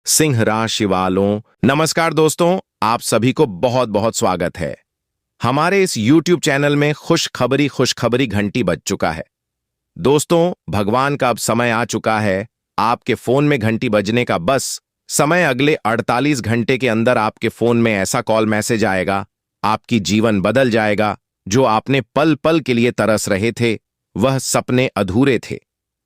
सिंह राशि वालों, नमस्कार दोस्तों। आप सभी को बहुत बहुत स्वागत है। हमारे इस YouTube चैनल में खुशखबरी घंटी बज चुका है। दोस्तों, भगवान का अब समय आ चुका है। आपके फोन में घंटी बजने का बस समय अगले 48 घंटे के अंदर आपके फोन में ऐसा कॉल मैसेज आएगा, आपकी जीवन बदल जाएगा। जो आपने पल पल के लिए तरस रहे थे, वह सपने अधूरे थे।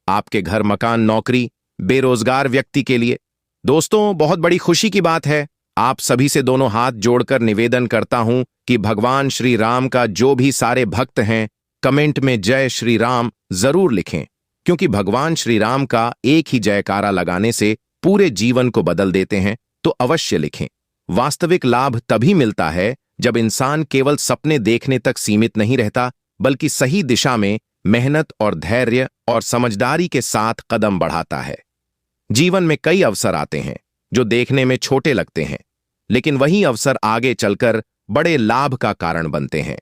आपके घर, मकान, नौकरी, बेरोजगार व्यक्ति के लिए दोस्तों बहुत बड़ी खुशी की बात है। आप सभी से दोनों हाथ जोड़कर निवेदन करता हूं कि भगवान श्री राम का जो भी सारे भक्त हैं, कमेंट में जय श्री राम जरूर लिखें, क्योंकि भगवान श्री राम का एक ही जयकारा लगाने से पूरे जीवन को बदल देते हैं। तो अवश्य लिखें। वास्तविक लाभ तभी मिलता है जब इंसान केवल सपने देखने तक सीमित नहीं रहता, बल्कि सही दिशा में मेहनत और धैर्य और समझदारी के साथ कदम बढ़ाता है। जीवन में कई अवसर आते हैं जो देखने में छोटे लगते हैं, लेकिन वही अवसर आगे चलकर बड़े लाभ का कारण बनते हैं।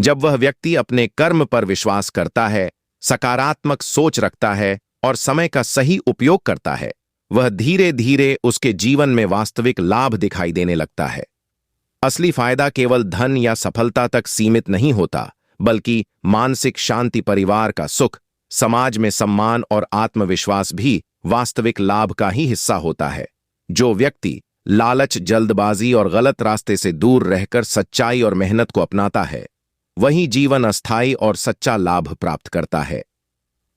जब वह व्यक्ति अपने कर्म पर विश्वास करता है, सकारात्मक सोच रखता है और समय का सही उपयोग करता है, वह धीरे धीरे उसके जीवन में वास्तविक लाभ दिखाई देने लगता है। असली फायदा केवल धन या सफलता तक सीमित नहीं होता, बल्कि मानसिक शांति, परिवार का सुख, समाज में सम्मान और आत्मविश्वास भी वास्तविक लाभ का ही हिस्सा होता है। जो व्यक्ति लालच, जल्दबाजी और गलत रास्ते से दूर रहकर सच्चाई और मेहनत को अपनाता है, वही जीवन अस्थायी और सच्चा लाभ प्राप्त करता है।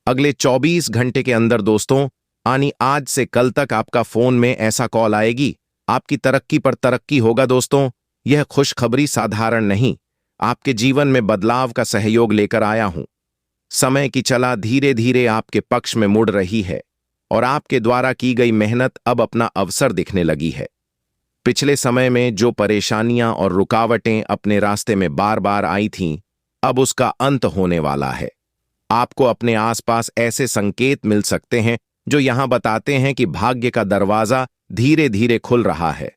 अगले 24 घंटे के अंदर दोस्तों, यानी आज से कल तक आपका फोन में ऐसा कॉल आएगी, आपकी तरक्की पर तरक्की होगा। दोस्तों, यह खुशखबरी साधारण नहीं, आपके जीवन में बदलाव का सहयोग लेकर आया हूं। समय की चला धीरे धीरे आपके पक्ष में मुड़ रही है और आपके द्वारा की गई मेहनत अब अपना अवसर दिखने लगी है। पिछले समय में जो परेशानियां और रुकावटें अपने रास्ते में बार बार आई थीं, अब उसका अंत होने वाला है। आपको अपने आसपास ऐसे संकेत मिल सकते हैं जो यहां बताते हैं कि भाग्य का दरवाजा धीरे धीरे खुल रहा है।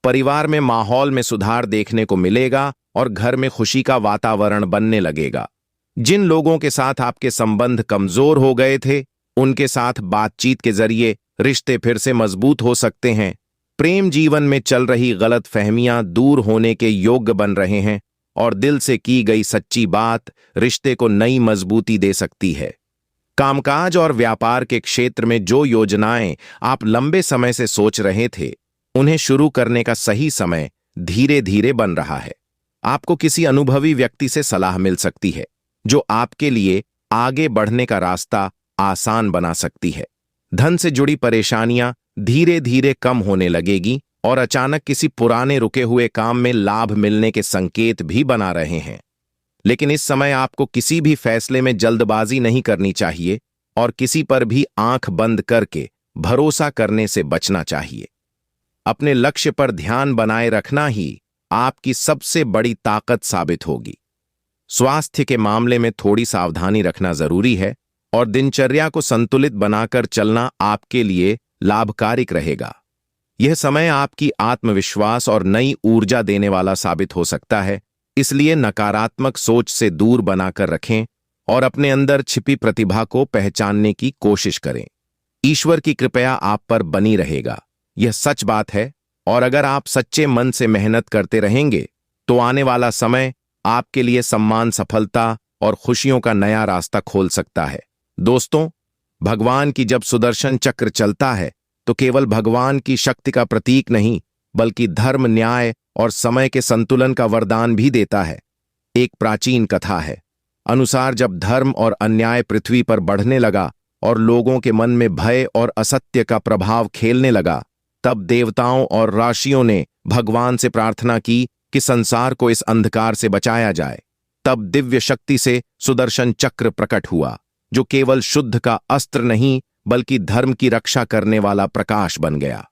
परिवार में माहौल में सुधार देखने को मिलेगा और घर में खुशी का वातावरण बनने लगेगा। जिन लोगों के साथ आपके संबंध कमजोर हो गए थे, उनके साथ बातचीत के जरिए रिश्ते फिर से मजबूत हो सकते हैं। प्रेम जीवन में चल रही गलत फहमियां दूर होने के योग्य बन रहे हैं और दिल से की गई सच्ची बात रिश्ते को नई मजबूती दे सकती है। कामकाज और व्यापार के क्षेत्र में जो योजनाएं आप लंबे समय से सोच रहे थे, उन्हें शुरू करने का सही समय धीरे धीरे बन रहा है। आपको किसी अनुभवी व्यक्ति से सलाह मिल सकती है, जो आपके लिए आगे बढ़ने का रास्ता आसान बना सकती है। धन से जुड़ी परेशानियां धीरे धीरे कम होने लगेगी और अचानक किसी पुराने रुके हुए काम में लाभ मिलने के संकेत भी बना रहे हैं। लेकिन इस समय आपको किसी भी फैसले में जल्दबाजी नहीं करनी चाहिए और किसी पर भी आंख बंद करके भरोसा करने से बचना चाहिए। अपने लक्ष्य पर ध्यान बनाए रखना ही आपकी सबसे बड़ी ताकत साबित होगी। स्वास्थ्य के मामले में थोड़ी सावधानी रखना जरूरी है और दिनचर्या को संतुलित बनाकर चलना आपके लिए लाभकारी रहेगा। यह समय आपकी आत्मविश्वास और नई ऊर्जा देने वाला साबित हो सकता है, इसलिए नकारात्मक सोच से दूर बनाकर रखें और अपने अंदर छिपी प्रतिभा को पहचानने की कोशिश करें। ईश्वर की कृपा आप पर बनी रहेगा, यह सच बात है। और अगर आप सच्चे मन से मेहनत करते रहेंगे, तो आने वाला समय आपके लिए सम्मान, सफलता और खुशियों का नया रास्ता खोल सकता है। दोस्तों, भगवान की जब सुदर्शन चक्र चलता है, तो केवल भगवान की शक्ति का प्रतीक नहीं, बल्कि धर्म, न्याय और समय के संतुलन का वरदान भी देता है। एक प्राचीन कथा है अनुसार, जब धर्म और अन्याय पृथ्वी पर बढ़ने लगा और लोगों के मन में भय और असत्य का प्रभाव खेलने लगा, तब देवताओं और ऋषियों ने भगवान से प्रार्थना की कि संसार को इस अंधकार से बचाया जाए। तब दिव्य शक्ति से सुदर्शन चक्र प्रकट हुआ, जो केवल शुद्ध का अस्त्र नहीं, बल्कि धर्म की रक्षा करने वाला प्रकाश बन गया।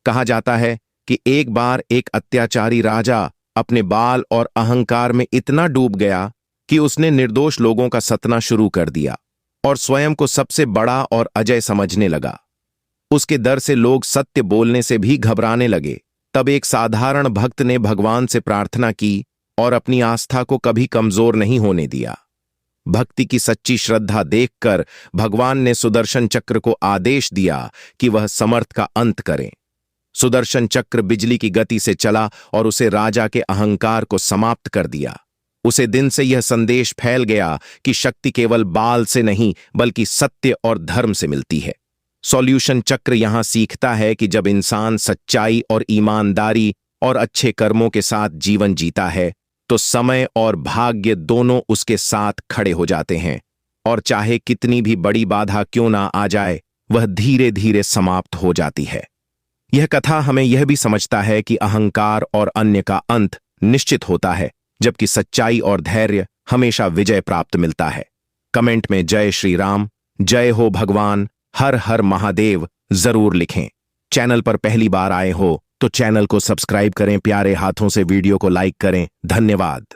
कहा जाता है कि एक बार एक अत्याचारी राजा अपने बाल और अहंकार में इतना डूब गया कि उसने निर्दोष लोगों का सतना शुरू कर दिया और स्वयं को सबसे बड़ा और अजय समझने लगा। उसके डर से लोग सत्य बोलने से भी घबराने लगे। तब एक साधारण भक्त ने भगवान से प्रार्थना की और अपनी आस्था को कभी कमजोर नहीं होने दिया। भक्ति की सच्ची श्रद्धा देखकर भगवान ने सुदर्शन चक्र को आदेश दिया कि वह समर्थ का अंत करे। सुदर्शन चक्र बिजली की गति से चला और उसे राजा के अहंकार को समाप्त कर दिया। उसे दिन से यह संदेश फैल गया कि शक्ति केवल बाल से नहीं बल्कि सत्य और धर्म से मिलती है। सॉल्यूशन चक्र यहां सीखता है कि जब इंसान सच्चाई और ईमानदारी और अच्छे कर्मों के साथ जीवन जीता है तो समय और भाग्य दोनों उसके साथ खड़े हो जाते हैं, और चाहे कितनी भी बड़ी बाधा क्यों ना आ जाए वह धीरे धीरे समाप्त हो जाती है। यह कथा हमें यह भी समझता है कि अहंकार और अन्य का अंत निश्चित होता है, जबकि सच्चाई और धैर्य हमेशा विजय प्राप्त मिलता है। कमेंट में जय श्री राम, जय हो भगवान, हर हर महादेव जरूर लिखें। चैनल पर पहली बार आए हो तो चैनल को सब्सक्राइब करें, प्यारे हाथों से वीडियो को लाइक करें। धन्यवाद।